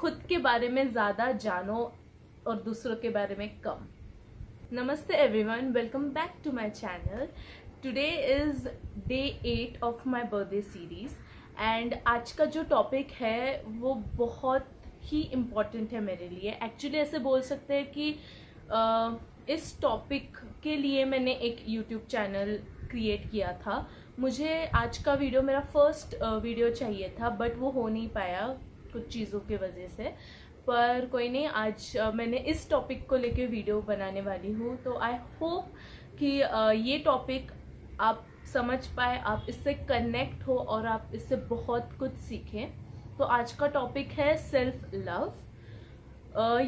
खुद के बारे में ज़्यादा जानो और दूसरों के बारे में कम। नमस्ते everyone, welcome back to my channel. Today is day 8 of my birthday series and आज का जो टॉपिक है वो बहुत ही इम्पॉर्टेंट है मेरे लिए। एक्चुअली ऐसे बोल सकते हैं कि इस टॉपिक के लिए मैंने एक यूट्यूब चैनल क्रिएट किया था। मुझे आज का वीडियो मेरा फर्स्ट वीडियो चाहिए था बट वो हो नहीं पाया कुछ चीज़ों की वजह से, पर कोई नहीं, आज मैंने इस टॉपिक को लेके वीडियो बनाने वाली हूँ। तो आई होप कि ये टॉपिक आप समझ पाए, आप इससे कनेक्ट हो और आप इससे बहुत कुछ सीखें। तो आज का टॉपिक है सेल्फ लव।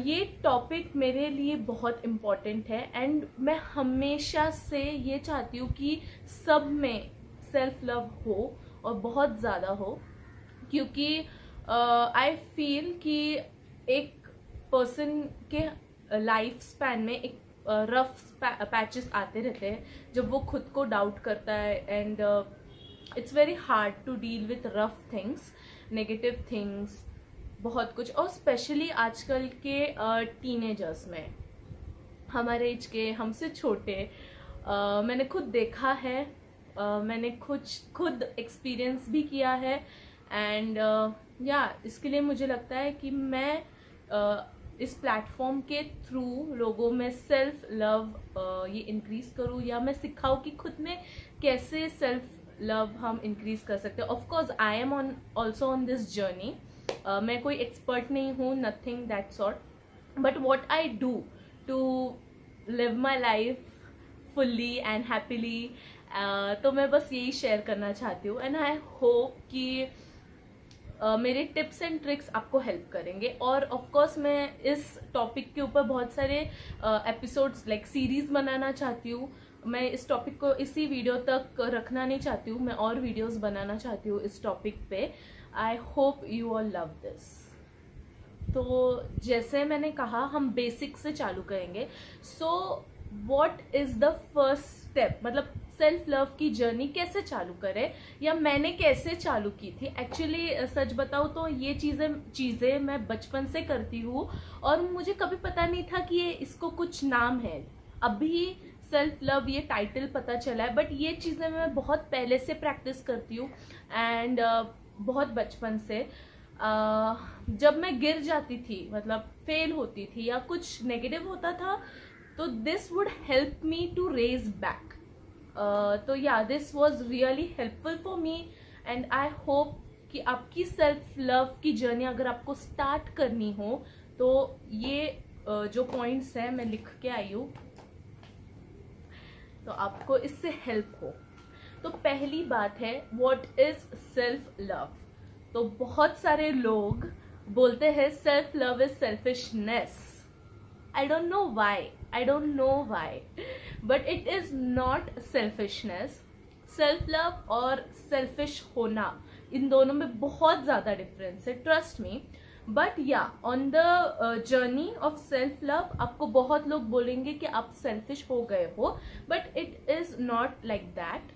ये टॉपिक मेरे लिए बहुत इम्पॉर्टेंट है एंड मैं हमेशा से ये चाहती हूँ कि सब में सेल्फ लव हो और बहुत ज़्यादा हो, क्योंकि आई फील कि एक पर्सन के लाइफ स्पैन में एक रफ पैचेस आते रहते हैं जब वो खुद को डाउट करता है and it's very hard to deal with rough things, negative things, बहुत कुछ। और स्पेशली आजकल के टीनेजर्स में, हमारे एज के, हमसे छोटे, मैंने खुद देखा है, मैंने खुद एक्सपीरियंस भी किया है एंड इसके लिए मुझे लगता है कि मैं इस प्लेटफॉर्म के थ्रू लोगों में सेल्फ लव ये इंक्रीज करूँ, या मैं सिखाऊँ कि खुद में कैसे सेल्फ लव हम इंक्रीज कर सकते हैं। Of course I am also on this journey. मैं कोई एक्सपर्ट नहीं हूँ, nothing that sort, but what I do to live my life fully and happily, तो मैं बस यही शेयर करना चाहती हूँ एंड आई होप कि मेरे टिप्स एंड ट्रिक्स आपको हेल्प करेंगे। और ऑफ कोर्स मैं इस टॉपिक के ऊपर बहुत सारे एपिसोड्स लाइक सीरीज बनाना चाहती हूँ। मैं इस टॉपिक को इसी वीडियो तक रखना नहीं चाहती हूँ, मैं और वीडियोस बनाना चाहती हूँ इस टॉपिक पे। आई hope you all love this. तो जैसे मैंने कहा, हम बेसिक से चालू करेंगे। So what is the first step, मतलब सेल्फ लव की जर्नी कैसे चालू करें या मैंने कैसे चालू की थी। एक्चुअली सच बताऊँ तो ये चीज़ें मैं बचपन से करती हूँ और मुझे कभी पता नहीं था कि ये इसको कुछ नाम है। अभी सेल्फ लव ये टाइटल पता चला है, बट ये चीज़ें मैं बहुत पहले से प्रैक्टिस करती हूँ एंड बहुत बचपन से। जब मैं गिर जाती थी, मतलब फेल होती थी या कुछ नेगेटिव होता था, तो this would help me to raise back. तो this was really helpful for me and I hope कि आपकी सेल्फ लव की जर्नी अगर आपको स्टार्ट करनी हो तो ये जो पॉइंट्स हैं मैं लिख के आई हूँ, तो आपको इससे हेल्प हो। तो पहली बात है, व्हाट इज सेल्फ लव। तो बहुत सारे लोग बोलते हैं self love is selfishness. I don't know why, but it is not selfishness. Self love और सेल्फिश होना, इन दोनों में बहुत ज़्यादा डिफरेंस है, trust me. But on the journey of self love आपको बहुत लोग बोलेंगे कि आप सेल्फिश हो गए हो, but it is not like that.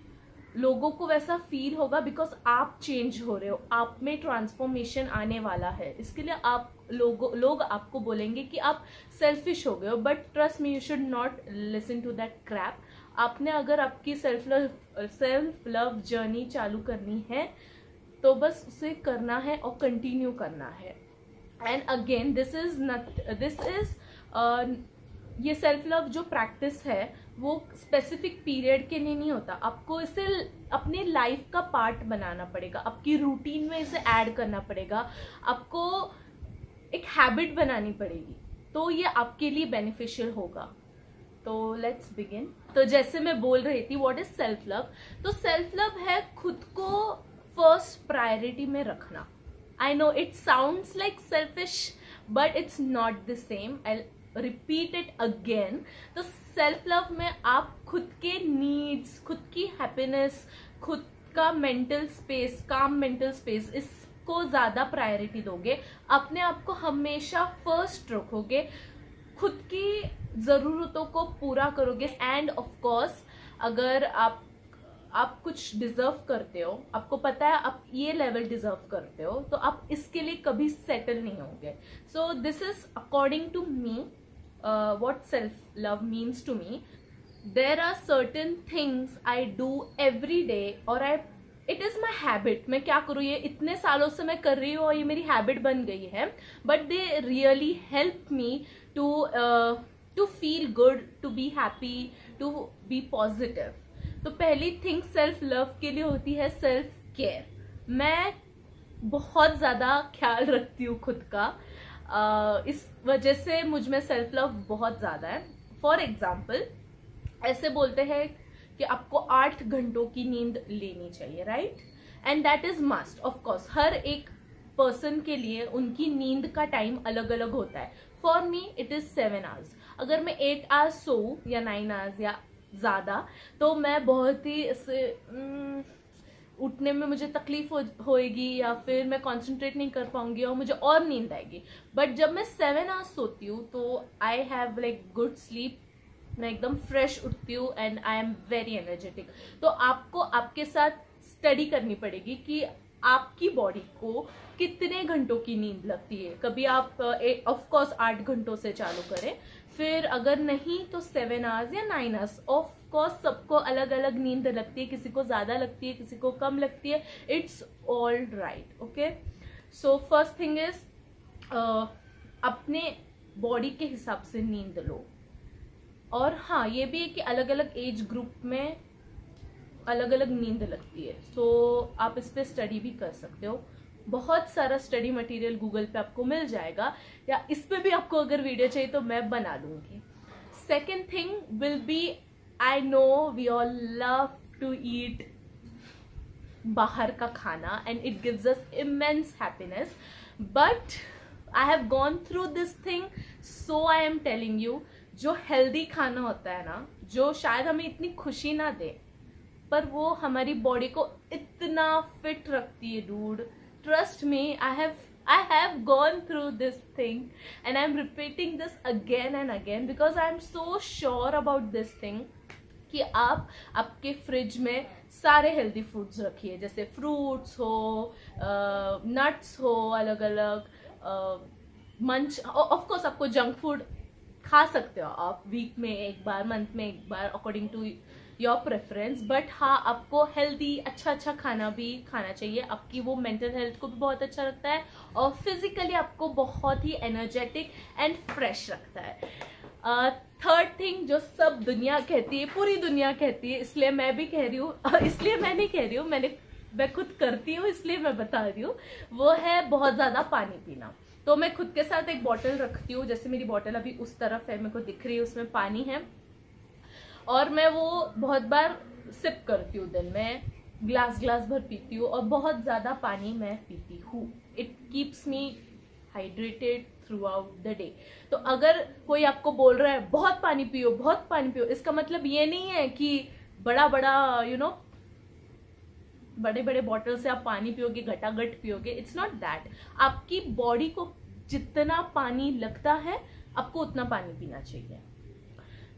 लोगों को वैसा फील होगा बिकॉज आप चेंज हो रहे हो, आप में ट्रांसफॉर्मेशन आने वाला है, इसके लिए आप लोग आपको बोलेंगे कि आप सेल्फिश हो गए हो। But trust me, you should not listen to that crap. आपने अगर आपकी सेल्फ लव जर्नी चालू करनी है तो बस उसे करना है और कंटिन्यू करना है। एंड अगेन दिस इज ये सेल्फ लव जो प्रैक्टिस है वो स्पेसिफिक पीरियड के लिए नहीं होता। आपको इसे अपने लाइफ का पार्ट बनाना पड़ेगा, आपकी रूटीन में इसे ऐड करना पड़ेगा, आपको एक हैबिट बनानी पड़ेगी, तो ये आपके लिए बेनिफिशियल होगा। तो लेट्स बिगिन। तो जैसे मैं बोल रही थी, व्हाट इज सेल्फ लव। तो सेल्फ लव है खुद को फर्स्ट प्रायोरिटी में रखना। I know it sounds like selfish but it's not the same. I repeat it again. तो सेल्फ लव में आप खुद के नीड्स, खुद की हैप्पीनेस, खुद का मेंटल स्पेस, काम मेंटल स्पेस, इसको ज्यादा प्रायोरिटी दोगे, अपने आप को हमेशा फर्स्ट रखोगे, खुद की जरूरतों को पूरा करोगे। एंड ऑफ कोर्स अगर आप आप कुछ डिजर्व करते हो, आपको पता है आप ये लेवल डिजर्व करते हो, तो आप इसके लिए कभी सेटल नहीं होंगे. So this is according to me what self love means to me. There are certain things I do every day, और इट इज माई हैबिट. मैं क्या करूँ, ये इतने सालों से मैं कर रही हूँ और ये मेरी हैबिट बन गई है, but they really help me to feel good, to be happy, to be positive. तो पहली थिंग सेल्फ लव के लिए होती है सेल्फ केयर. मैं बहुत ज्यादा ख्याल रखती हूँ खुद का, इस वजह से मुझ में सेल्फ लव बहुत ज्यादा है. फॉर एग्जाम्पल, ऐसे बोलते हैं कि आपको 8 घंटों की नींद लेनी चाहिए, right? And that is must. Of course हर एक पर्सन के लिए उनकी नींद का टाइम अलग अलग होता है. For me it is 7 hours. अगर मैं 8 आवर्स सोऊं या 9 आवर्स या ज्यादा, तो मैं बहुत ही इसे उठने में मुझे तकलीफ होएगी, या फिर मैं कंसंट्रेट नहीं कर पाऊंगी और मुझे और नींद आएगी. बट जब मैं 7 आवर्स सोती हूँ तो I have like good sleep. मैं एकदम फ्रेश उठती हूँ and I am very energetic. तो आपको आपके साथ स्टडी करनी पड़ेगी कि आपकी बॉडी को कितने घंटों की नींद लगती है. कभी आप ऑफ कोर्स 8 घंटों से चालू करें, फिर अगर नहीं तो 7 आवर्स या 9 आवर्स. ऑफ कोर्स सबको अलग अलग नींद लगती है, किसी को ज्यादा लगती है, किसी को कम लगती है. It's all right. Okay, so first thing is अपने बॉडी के हिसाब से नींद लो. और हाँ, ये भी है कि अलग अलग एज ग्रुप में अलग अलग नींद लगती है. सो आप इस पे स्टडी भी कर सकते हो. बहुत सारा स्टडी मटेरियल गूगल पे आपको मिल जाएगा, या इस पे भी आपको अगर वीडियो चाहिए तो मैं बना दूंगी. Second thing will be, I know we all love to eat बाहर का खाना and it gives us immense happiness. But I have gone through this thing, so I am telling you, जो हेल्दी खाना होता है ना, जो शायद हमें इतनी खुशी ना दे, पर वो हमारी बॉडी को इतना फिट रखती है dude. Trust me, I have gone through this thing and I'm repeating this again and again because I am so sure about this thing कि आप आपके फ्रिज में सारे हेल्दी फूड्स रखिए, जैसे फ्रूट्स हो, नट्स हो, अलग अलग मंच. ऑफ कोर्स आपको जंक फूड खा सकते हो आप वीक में एक बार, मंथ में एक बार, according to your preference. But हाँ, आपको हेल्दी अच्छा खाना भी खाना चाहिए. आपकी वो मेंटल हेल्थ को भी बहुत अच्छा रखता है और फिजिकली आपको बहुत ही एनर्जेटिक एंड फ्रेश रखता है. थर्ड थिंग जो सब दुनिया कहती है, पूरी दुनिया कहती है, इसलिए मैं भी कह रही हूँ, इसलिए मैं नहीं कह रही हूँ, मैं खुद करती हूँ इसलिए मैं बता रही हूँ, वो है बहुत ज्यादा पानी पीना. तो मैं खुद के साथ एक बॉटल रखती हूँ, जैसे मेरी बॉटल अभी उस तरफ है, मेरे को दिख रही है, उसमें पानी है, और मैं वो बहुत बार सिप करती हूँ. दिन में ग्लास भर पीती हूँ और बहुत ज्यादा पानी मैं पीती हूँ. It keeps me hydrated through out the day. तो अगर कोई आपको बोल रहा है बहुत पानी पियो, इसका मतलब ये नहीं है कि बड़ा बड़े बड़े बॉटल से आप पानी पियोगे, घटाघट पियोगे. It's not that. आपकी बॉडी को जितना पानी लगता है आपको उतना पानी पीना चाहिए.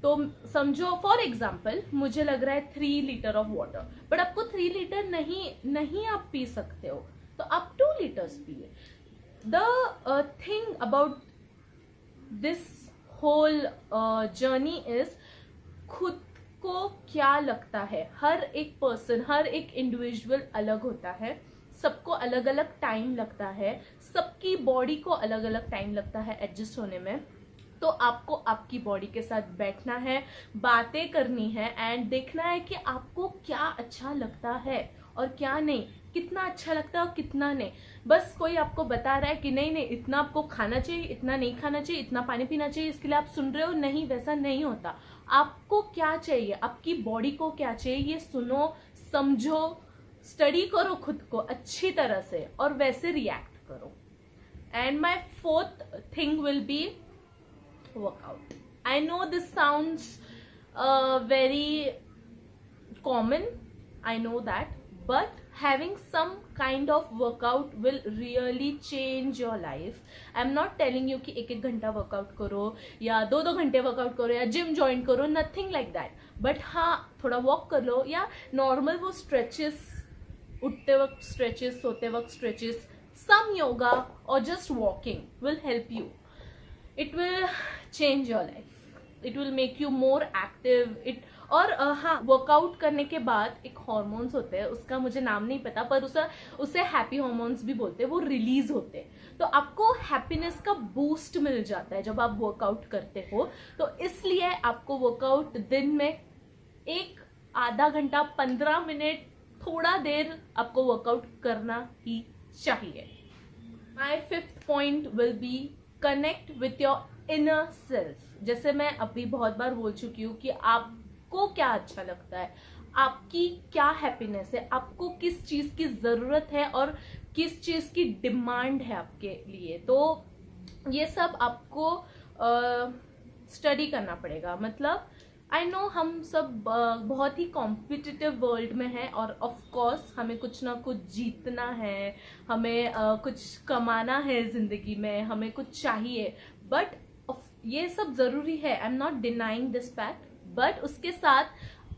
तो समझो फॉर एग्जाम्पल मुझे लग रहा है 3 लीटर ऑफ वाटर, बट आपको 3 लीटर नहीं आप पी सकते हो, तो आप 2 लीटर्स पिए. The thing about this whole journey is खुद को क्या लगता है. हर एक पर्सन, हर एक इंडिविजुअल अलग होता है, सबको अलग अलग टाइम लगता है, सबकी बॉडी को अलग अलग टाइम लगता है एडजस्ट होने में. तो आपको आपकी बॉडी के साथ बैठना है, बातें करनी है एंड देखना है कि आपको क्या अच्छा लगता है और क्या नहीं, कितना अच्छा लगता है और कितना नहीं. बस कोई आपको बता रहा है कि नहीं इतना आपको खाना चाहिए, इतना नहीं खाना चाहिए, इतना पानी पीना चाहिए, इसके लिए आप सुन रहे हो. नहीं, वैसा नहीं होता. आपको क्या चाहिए, आपकी बॉडी को क्या चाहिए, ये सुनो, समझो, स्टडी करो खुद को अच्छी तरह से और वैसे रिएक्ट करो. And my fourth thing will B workout. I know this sounds very common, I know that, but having some kind of workout will really change your life. I'm not telling you कि एक घंटा workout करो या दो घंटे workout करो या gym join करो, नथिंग लाइक दैट. बट हाँ, थोड़ा वॉक कर लो या नॉर्मल वो स्ट्रेचेस, उठते वक्त स्ट्रेचेस, सोते वक्त stretches, some yoga or just walking will help you. It will change your life. It will make you more active. और हाँ, वर्कआउट करने के बाद एक हार्मोन्स होते हैं, उसका मुझे नाम नहीं पता, पर उसे हैप्पी हार्मोन्स भी बोलते हैं, वो रिलीज होते हैं. तो आपको हैप्पीनेस का बूस्ट मिल जाता है जब आप वर्कआउट करते हो. तो इसलिए आपको वर्कआउट दिन में एक आधा घंटा, 15 मिनट, थोड़ा देर आपको वर्कआउट करना ही चाहिए. माई 5th point will be connect with your inner self. जैसे मैं अभी बहुत बार बोल चुकी हूँ कि आपको क्या अच्छा लगता है, आपकी क्या हैप्पीनेस है, आपको किस चीज की जरूरत है और किस चीज की डिमांड है आपके लिए. तो ये सब आपको स्टडी करना पड़ेगा. मतलब आई नो हम सब बहुत ही कॉम्पिटिटिव वर्ल्ड में हैं और ऑफ कोर्स हमें कुछ ना कुछ जीतना है, हमें कुछ कमाना है जिंदगी में, हमें कुछ चाहिए. बट ये सब जरूरी है, I am not denying this fact. But उसके साथ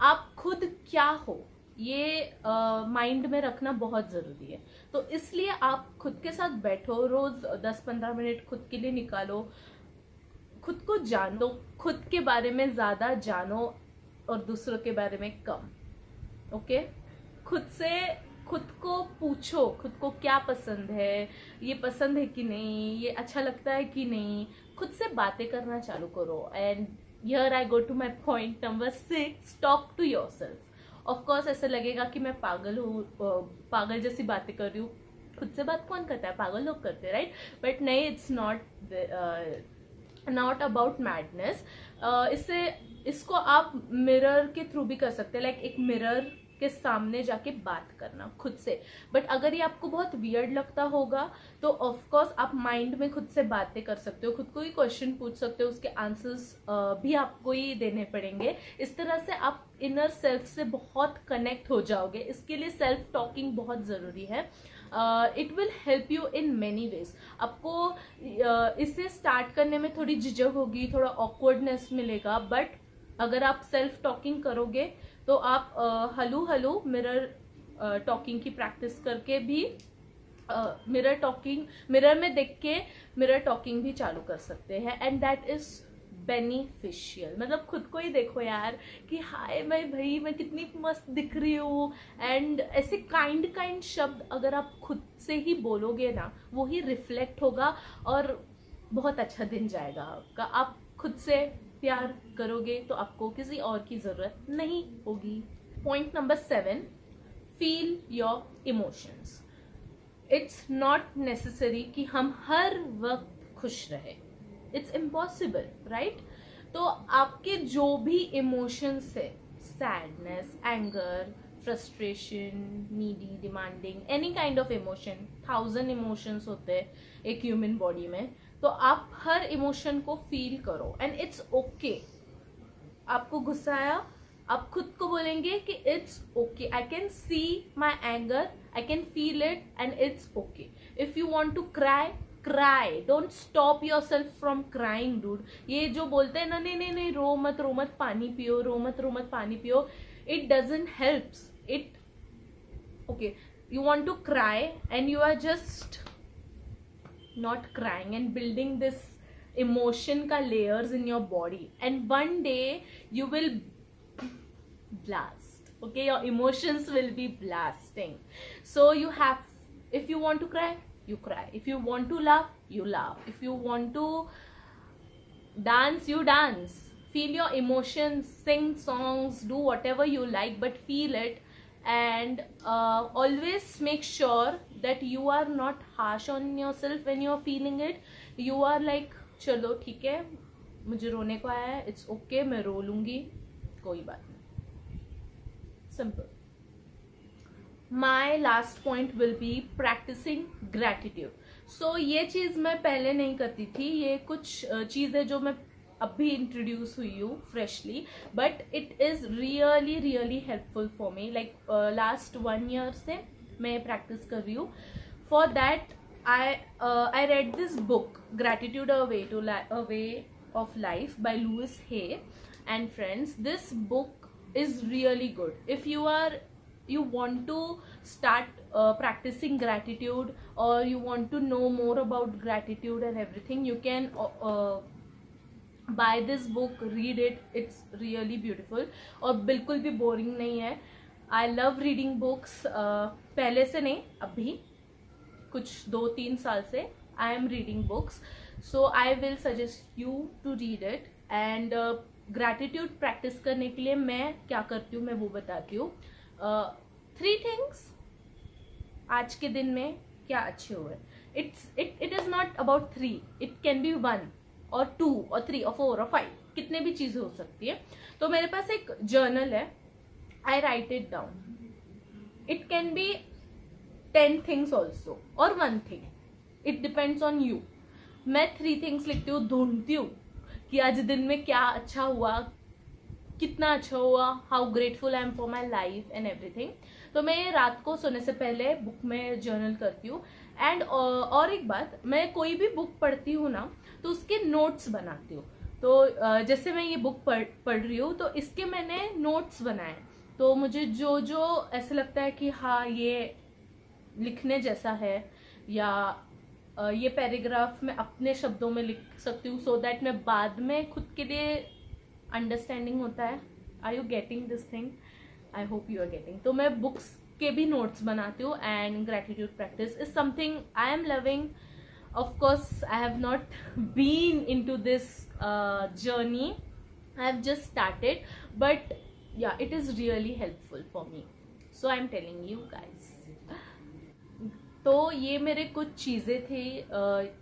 आप खुद क्या हो ये माइंड में रखना बहुत जरूरी है. तो इसलिए आप खुद के साथ बैठो, रोज 10-15 मिनट खुद के लिए निकालो, खुद को जानो, खुद के बारे में ज्यादा जानो और दूसरों के बारे में कम. ओके, खुद को पूछो, खुद को क्या पसंद है, ये पसंद है कि नहीं, ये अच्छा लगता है कि नहीं. खुद से बातें करना चालू करो. And here I go to my point number 6, talk to yourself. Of course ऐसा लगेगा कि मैं पागल हूँ, पागल जैसी बातें कर रही हूँ. खुद से बात कौन करता है, पागल लोग करते हैं, राइट? बट नहीं, इट्स नॉट अबाउट मैडनेस. इसको आप मिरर के थ्रू भी कर सकते हैं. लाइक एक मिरर के सामने जाके बात करना खुद से. बट अगर ये आपको बहुत वियर्ड लगता होगा तो ऑफ कोर्स आप माइंड में खुद से बातें कर सकते हो, खुद को ही क्वेश्चन पूछ सकते हो, उसके आंसर्स भी आपको ही देने पड़ेंगे. इस तरह से आप इनर सेल्फ से बहुत कनेक्ट हो जाओगे. इसके लिए सेल्फ टॉकिंग बहुत जरूरी है. It will help you in many ways. आपको इसे स्टार्ट करने में थोड़ी झिझक होगी, थोड़ा ऑकवर्डनेस मिलेगा. बट अगर आप सेल्फ टॉकिंग करोगे तो आप हलू मिरर टॉकिंग की प्रैक्टिस करके भी मिरर में देख के मिरर टॉकिंग भी चालू कर सकते हैं. And that is beneficial. मतलब खुद को ही देखो यार कि हाय मैं कितनी मस्त दिख रही हूँ. एंड ऐसे काइंड शब्द अगर आप खुद से ही बोलोगे ना, वो ही रिफ्लेक्ट होगा और बहुत अच्छा दिन जाएगा आपका. आप खुद से प्यार करोगे तो आपको किसी और की जरूरत नहीं होगी. Point number 7, feel your emotions. It's not necessary कि हम हर वक्त खुश रहे. It's impossible, right? तो आपके जो भी इमोशंस है, sadness, anger, frustration, needy, demanding, any kind of emotion, 1000 emotions होते हैं एक ह्यूमन बॉडी में. तो आप हर इमोशन को फील करो एंड इट्स ओके. आपको गुस्सा आया, आप खुद को बोलेंगे कि it's okay, I can see my anger, I can feel it and it's okay. If you want to cry, don't stop yourself from crying dude. ये जो बोलते हैं ना, नहीं रो मत, पानी पियो, रो मत, पानी पियो, it doesn't helps. It okay, you want to cry and you are just not crying and building this emotion ka layers in your body, and one day you will blast. Okay, your emotions will be blasting. So you have, if you want to cry, you cry. If you want to laugh, you laugh. If you want to dance, you dance. Feel your emotions, sing songs, do whatever you like, but feel it. And always make sure that you are not harsh on yourself when you are feeling it. You are like, चलो ठीक है, मुझे रोने को आया है, it's okay, मैं रो लूंगी, कोई बात नहीं. Simple. My last point will be practicing gratitude. So ये चीज मैं पहले नहीं करती थी. ये कुछ चीज है जो मैं अभी इंट्रोड्यूस हुई हूँ freshly, but it is really helpful for me. Like last 1 year से मैं प्रैक्टिस कर रही हूँ. For that I read this book, Gratitude, a way of life by Louis Hay and friends. This book is really good. If you want to start practicing gratitude, or you want to know more about gratitude and everything, you can buy this book, read it. It's really beautiful और बिल्कुल भी boring नहीं है. I love reading books. पहले से नहीं, अभी कुछ 2-3 साल से I am reading books. So I will suggest you to read it. And gratitude practice करने के लिए मैं क्या करती हूँ मैं वो बताती हूँ. 3 थिंग्स आज के दिन में क्या अच्छे हुए. It is not about 3, it can B 1 और 2 और 3 और 4 और 5, कितने भी चीजें हो सकती है. तो मेरे पास एक जर्नल है, I write it down. It can be 10 things also or 1 thing. It depends on you. मैं 3 things लिखती हूँ, ढूंढती हूँ कि आज दिन में क्या अच्छा हुआ, कितना अच्छा हुआ, how grateful I am for my life and everything. तो मैं रात को सोने से पहले बुक में जर्नल करती हूँ. एंड और एक बात, मैं कोई भी बुक पढ़ती हूँ ना तो उसके नोट्स बनाती हूँ. तो जैसे मैं ये बुक पढ़ रही हूँ तो इसके मैंने नोट्स बनाए. तो मुझे जो जो ऐसा लगता है कि हाँ ये लिखने जैसा है, या ये पैराग्राफ मैं अपने शब्दों में लिख सकती हूँ, सो दैट मैं बाद में खुद के लिए अंडरस्टैंडिंग होता है. Are you getting this thing? I hope you are getting. तो मैं बुक्स के भी नोट्स बनाती हूँ. And gratitude practice is something I am loving. Of course I have not been into this journey, I have just started, but yeah it is really helpful for me. So I am telling you guys. तो ये मेरे कुछ चीज़ें थी,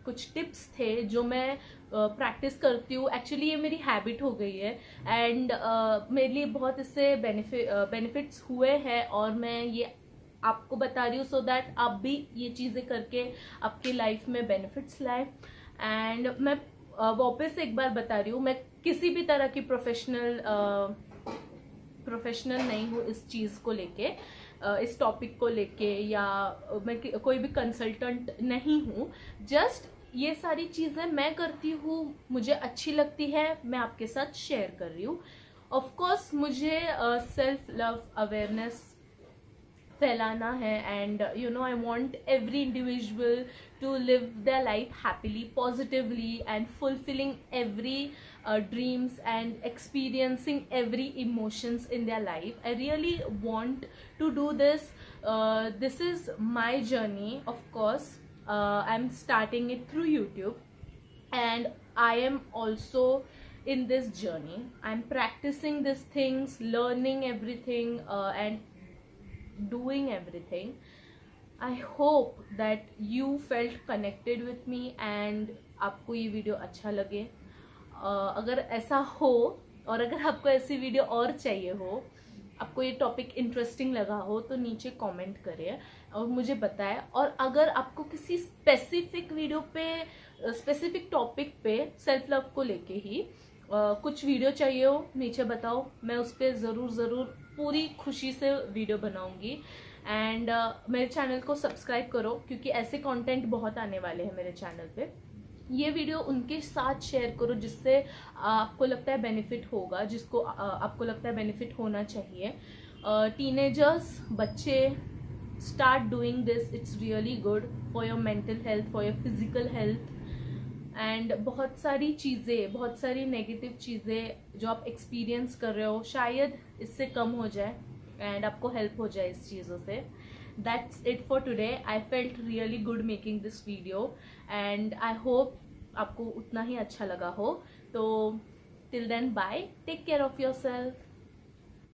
कुछ tips थे जो मैं प्रैक्टिस करती हूँ. एक्चुअली ये मेरी हैबिट हो गई है. एंड मेरे लिए बहुत इससे बेनिफिट्स हुए हैं, और मैं ये आपको बता रही हूँ सो दैट आप भी ये चीज़ें करके आपकी लाइफ में बेनिफिट्स लाए. एंड मैं वापस एक बार बता रही हूँ, मैं किसी भी तरह की प्रोफेशनल नहीं हूँ इस चीज़ को लेके, इस टॉपिक को लेके, या मैं कोई भी कंसल्टेंट नहीं हूँ. जस्ट ये सारी चीज़ें मैं करती हूँ, मुझे अच्छी लगती है, मैं आपके साथ शेयर कर रही हूँ. ऑफ कोर्स मुझे सेल्फ लव अवेयरनेस फैलाना है. And you know I want every individual to live their life happily, positively, and fulfilling every dreams and experiencing every emotions in their life. I really want to do this. This is my journey. Of course, I'm starting it through YouTube, and I am also in this journey. I'm practicing these things, learning everything, and doing everything. I hope that you felt connected with me and आपको ये video अच्छा लगे. अगर ऐसा हो, और अगर आपको ऐसी वीडियो और चाहिए हो, आपको ये टॉपिक इंटरेस्टिंग लगा हो, तो नीचे कमेंट करें और मुझे बताएं. और अगर आपको किसी स्पेसिफिक वीडियो पे, स्पेसिफिक टॉपिक पे सेल्फ लव को लेके ही कुछ वीडियो चाहिए हो, नीचे बताओ. मैं उस पर ज़रूर पूरी खुशी से वीडियो बनाऊंगी. एंड मेरे चैनल को सब्सक्राइब करो, क्योंकि ऐसे कंटेंट बहुत आने वाले हैं मेरे चैनल पे. ये वीडियो उनके साथ शेयर करो जिससे आपको लगता है बेनिफिट होगा, जिसको आपको लगता है बेनिफिट होना चाहिए. टीनेजर्स, बच्चे, start doing this. It's really good for your mental health, for your physical health. And बहुत सारी चीज़ें, बहुत सारी नेगेटिव चीज़ें जो आप एक्सपीरियंस कर रहे हो, शायद इससे कम हो जाए एंड आपको हेल्प हो जाए इस चीज़ों से. That's it for today. I felt really good making this video, and I hope आपको उतना ही अच्छा लगा हो. तो till then, bye, take care of your self.